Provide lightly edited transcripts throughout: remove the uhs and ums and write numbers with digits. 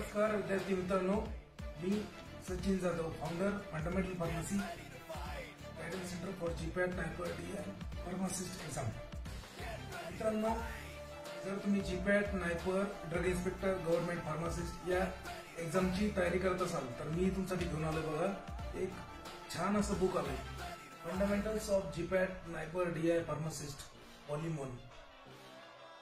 नमस्कार विद्यार्थी मित्रांनो, मी Sachin Jadhav, founder fundamental pharmacy guidance centre for GPAT NIPER DI pharmacist exam. मित्रांनो, जर तुम्ही GPAT NIPER drug inspector government pharmacist या एक्झामची तयारी करत असाल तर मी तुमच्यासाठी घेऊन आलो बघा एक छान असं बुक आलंय, fundamentals of GPAT NIPER DI pharmacist volume 1।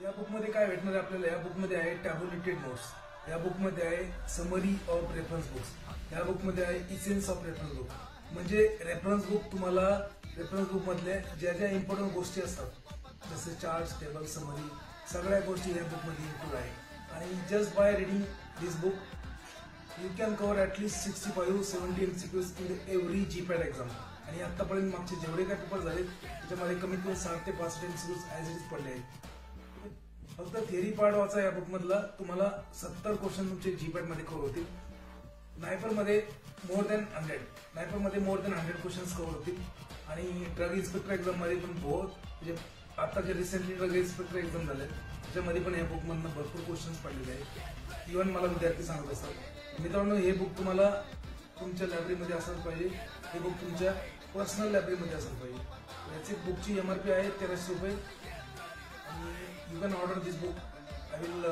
या बुक मध्ये काय भेटणार आहे आपल्याला? या बुक मध्ये आहे टॅब्युलेटेड नोट्स, या बुक मध्ये आहे समरी ऑफ रेफरन्स बुक्स, या बुक मध्ये आहे इसेन्स ऑफ रेफरन्स बुक। म्हणजे रेफरन्स बुक तुम्हाला रेफरन्स बुक मधल्या ज्या ज्या इम्पॉर्टंट गोष्टी असतात जसे चार्ट्स, टेबल, समरी, सगळ्या गोष्टी या बुक मध्ये इन्क्लूड आहे। आणि just by reading this book you can cover at least 65-70 MCQs in every GPAT exam. आणि आतापर्यंत मागचे जेवढे काय पेपर झाले त्याच्यामध्ये कमीत कमी 60 ते 65 MCQs ॲज इट इज पडले आहेत। फक्त थिअरी पार्ट वाचा या बुक मधला, तुम्हाला 70 क्वेश्चन तुमचे जीपॅट मध्ये कव्हर होतील। नायपर मध्ये मोर दॅन 100 क्वेश्चन्स कव्हर होतील। आणि ड्रग इन्स्पेक्टर एक्झाम मध्ये पण म्हणजे आता जे रिसेंटली ड्रग इन्स्पेक्टर एक्झाम झाले त्याच्यामध्ये पण या बुक मधनं भरपूर क्वेश्चन्स पडलेले आहेत। इव्हन मला विद्यार्थी सांगत असतात, मित्रांनो हे बुक तुम्हाला तुमच्या लायब्ररीमध्ये असायला पाहिजे, हे बुक तुमच्या पर्सनल लायब्ररीमध्ये असायला पाहिजे। याची बुकची MRP आहे 1300 रुपये। You can order this book. I will